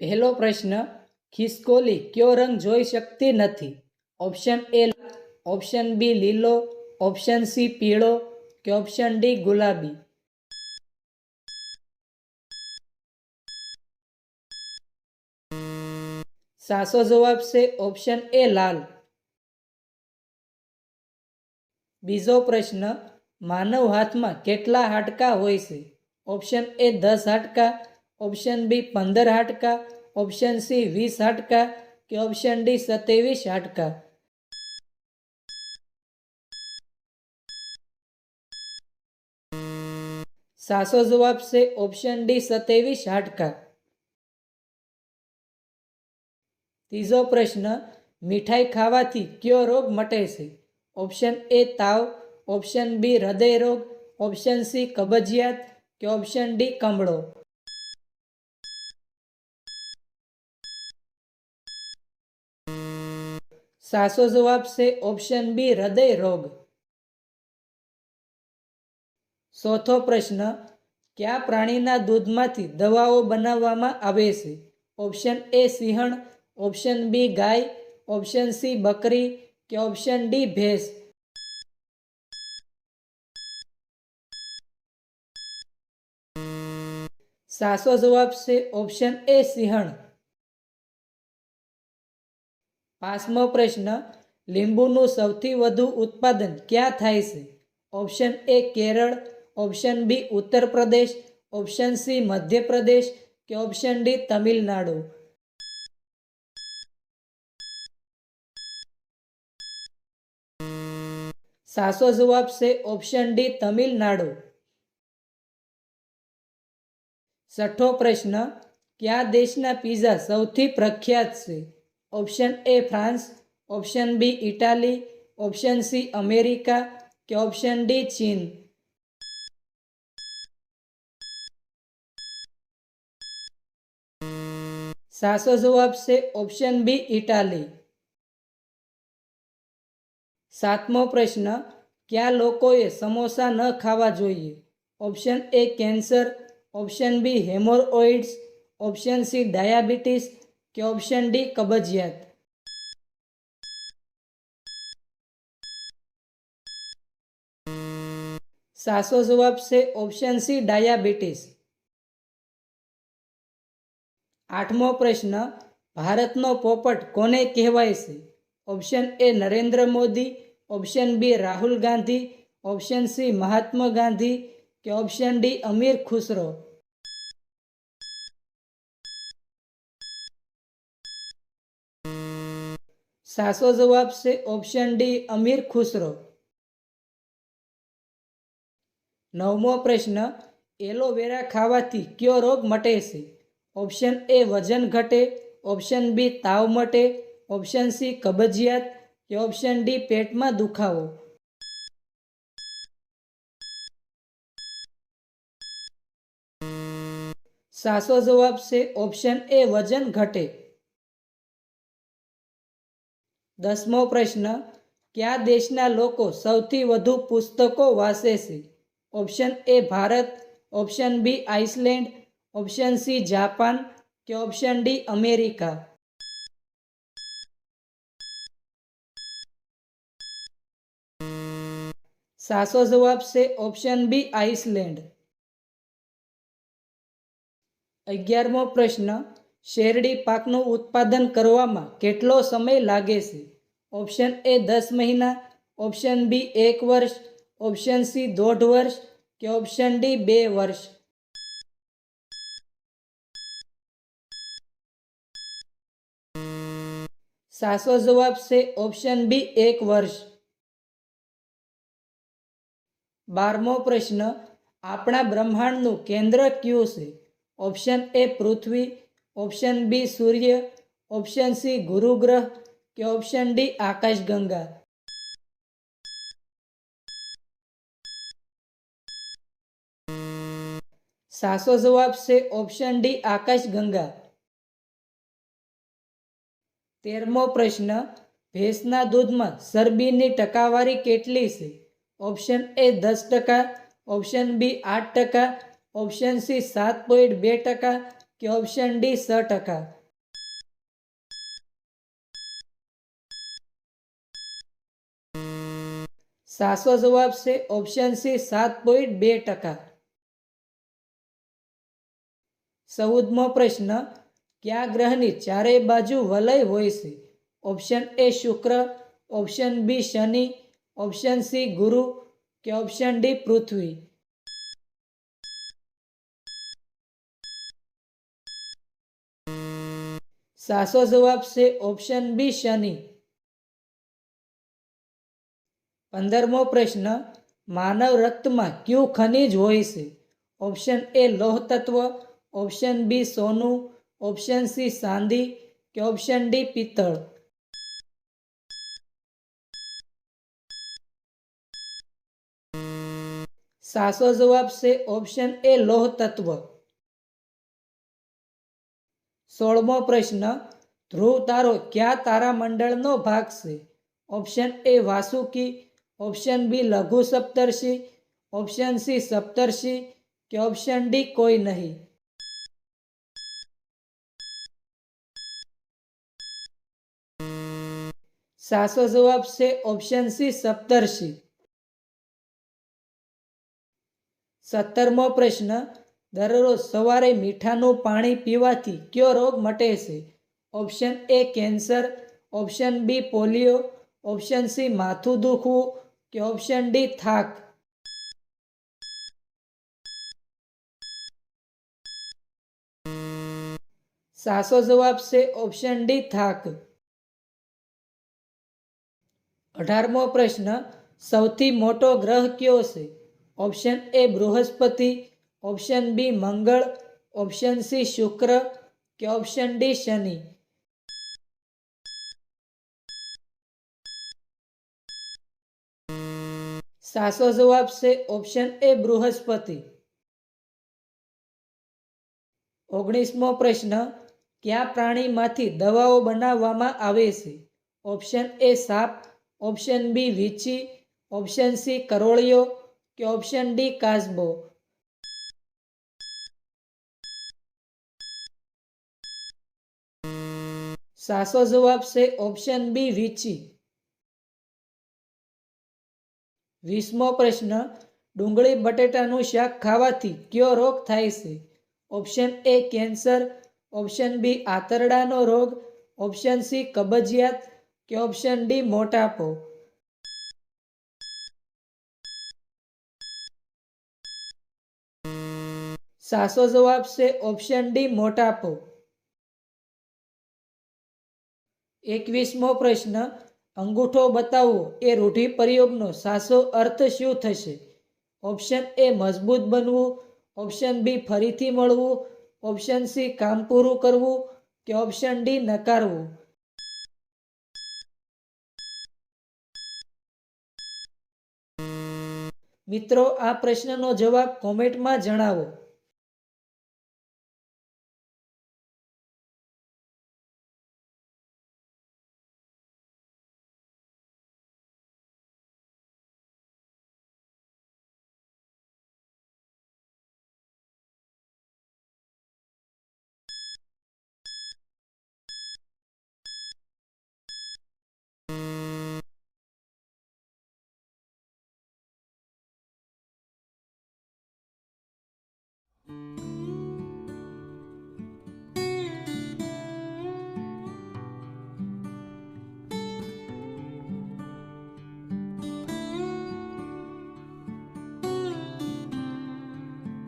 પહેલો પ્રશ્ન, ખિસકોલી કયો રંગ જોઈ શકતી નથી? ઓપ્શન એ, ઓપ્શન બી લીલો, ઓપ્શન સી પીળો કે ઓપ્શન ડી ગુલાબી? સાચો જવાબ છે ઓપ્શન એ લાલ. બીજો પ્રશ્ન, માનવ હાથમાં કેટલા હાડકાં હોય છે? ઓપ્શન એ 10 હાડકાં, ઓપ્શન બી 15 હાડકાં, ઓપ્શન સી 20 હાડકાં કે ઓપ્શન ડી 27 હાડકાં? સાચો જવાબ છે ઓપ્શન ડી 27 હાડકાં. ત્રીજો પ્રશ્ન, મીઠાઈ ખાવાથી કયો રોગ મટે છે? ઓપ્શન એ તાવ, ઓપ્શન બી હૃદય રોગ, ઓપ્શન સી કબજિયાત કે ઓપ્શન ડી કમળો? સાચો જવાબ છે ઓપ્શન બી હૃદય રોગ. ચોથો પ્રશ્ન, કયા પ્રાણીના દૂધમાંથી દવાઓ બનાવવામાં આવે છે? ઓપ્શન એ સિંહણ, ઓપ્શન બી ગાય, ઓપ્શન સી બકરી કે ઓપ્શન ડી ભેંસ? સાચો જવાબ છે ઓપ્શન એ સિંહણ. પાંચમો પ્રશ્ન, લીંબુનું સૌથી વધુ ઉત્પાદન ક્યાં થાય છે? Option A Kerala, option B Uttar Pradesh, option C Madhya Pradesh કે ઓપ્શન ડી તમિલનાડુ? સાચો જવાબ છે ઓપ્શન ડી તમિલનાડુ. છઠ્ઠો પ્રશ્ન, કયા દેશના પિઝા સૌથી પ્રખ્યાત છે? Option A France, option B Italy, option C America કે ઓપ્શન ડી ચીન? સાચો જવાબ છે ઓપ્શન બી ઇટાલી. સાતમો પ્રશ્ન, કયા લોકોએ સમોસા ન ખાવા જોઈએ? Option A cancer, option B haemorrhoids, option C diabetes કે ઓપ્શન ડી કબજિયાત? સાચો જવાબ છે ઓપ્શન સી ડાયાબિટીસ. આઠમો પ્રશ્ન, ભારતનો પોપટ કોને કહેવાય છે? Option A Narendra Modi, option B Rahul Gandhi, option C Mahatma Gandhi કે ઓપ્શન ડી અમીર ખુસરો? સાચો જવાબ છે ઓપ્શન ડી અમીર ખુસરો. નવમો પ્રશ્ન, એલોવેરા ખાવાથી કયો રોગ મટે છે? ઓપ્શન એ વજન ઘટે, ઓપ્શન બી તાવ મટે, ઓપ્શન સી કબજિયાત કે ઓપ્શન ડી પેટમાં દુખાવો? સાચો જવાબ છે ઓપ્શન એ વજન ઘટે. દસમો પ્રશ્ન, કયા દેશના લોકો સૌથી વધુ પુસ્તકો વાંચે છે? Option A Bharat, option B Iceland, option C Japan કે ઓપ્શન ડી અમેરિકા? સાચો જવાબ છે ઓપ્શન બી આઇસલેન્ડ. 11મો પ્રશ્ન, શેરડી પાકનું ઉત્પાદન કરવામાં કેટલો સમય લાગે છે? ઓપ્શન એ 10 મહિના, ઓપ્શન બી 1 વર્ષ, ઓપ્શન સી 1.5 વર્ષ કે ઓપ્શન ડી 2 વર્ષ? સાચો જવાબ છે ઓપ્શન બી 1 વર્ષ. 12મો પ્રશ્ન, આપણા બ્રહ્માંડનું કેન્દ્ર કયું છે? ઓપ્શન એ પૃથ્વી, ઓપ્શન બી સૂર્ય, ઓપ્શન સી ગુરુ ગ્રહ કે ઓપ્શન ડી આકાશગંગા? સાચો જવાબ છે ઓપ્શન ડી આકાશગંગા. 13મો પ્રશ્ન, ભેંસના દૂધમાં ચરબીની ટકાવારી કેટલી છે? Option A 10%, option B 8%, option C 7.2% કે કે ઓપ્શન ડી 6%? સાચો જવાબ છે ઓપ્શન સી 7.2%. 14મો પ્રશ્ન, કયા ગ્રહની ચારેય બાજુ વલય હોય છે? ઓપ્શન એ શુક્ર, ઓપ્શન બી શનિ, ઓપ્શન સી ગુરુ કે ઓપ્શન ડી પૃથ્વી? સાચો જવાબ છે ઓપ્શન બી શનિ. 15મો પ્રશ્ન, માનવ રક્તમાં કયું ખનિજ હોય છે? ઓપ્શન એ લોહ તત્વ, ઓપ્શન બી સોનું, ઓપ્શન સી ચાંદી કે ઓપ્શન ડી પિત્તળ? સાચો જવાબ છે ઓપ્શન એ લોહ તત્વ. 16મો પ્રશ્ન, ધ્રુવ તારો કયા તારામંડળનો ભાગ છે? Option A Vasuki, option B લઘુ સપ્તર્ષિ, ઓપ્શન સી સપ્તર્ષિ કે ઓપ્શન ડી કોઈ નહીં? સાચો જવાબ છે ઓપ્શન સી સપ્તર્ષિ. 17મો પ્રશ્ન, દરરોજ સવારે મીઠાનું પાણી પીવાથી કયો રોગ મટે છે? Option A cancer, option B polio, option C માથું દુખવું કે ઓપ્શન ડી થાક? સાચો જવાબ છે ઓપ્શન ડી થાક. 18મો પ્રશ્ન, સૌથી મોટો ગ્રહ કયો છે? ઓપ્શન એ બૃહસ્પતિ, ઓપ્શન બી મંગળ, ઓપ્શન સી શુક્ર કે ઓપ્શન ડી શનિ? સાચો જવાબ છે ઓપ્શન એ બૃહસ્પતિ. 19મો પ્રશ્ન, કયા પ્રાણીમાંથી દવાઓ બનાવવામાં આવે છે? ઓપ્શન એ સાપ, ઓપ્શન બી વીંછી, ઓપ્શન સી કરોળિયો કે ઓપ્શન ડી કાચબો? સાચો જવાબ છે ઓપ્શન બી વીંછી. 20મો પ્રશ્ન, ડુંગળી બટેટાનું શાક ખાવાથી કયો રોગ થાય છે? Option A cancer, option B આંતરડાનો રોગ, ઓપ્શન સી કબજિયાત કે ઓપ્શન ડી મોટાપો? સાચો જવાબ છે ઓપ્શન ડી મોટાપો. 21મો પ્રશ્ન, અંગૂઠો બતાવવો એ રૂઢિપ્રયોગનો સાચો અર્થ શું થશે? ઓપ્શન એ મજબૂત બનવું, ઓપ્શન બી ફરીથી મળવું, ઓપ્શન સી કામ પૂરું કરવું કે ઓપ્શન ડી નકારવું? મિત્રો, આ પ્રશ્નનો જવાબ કોમેન્ટમાં જણાવો.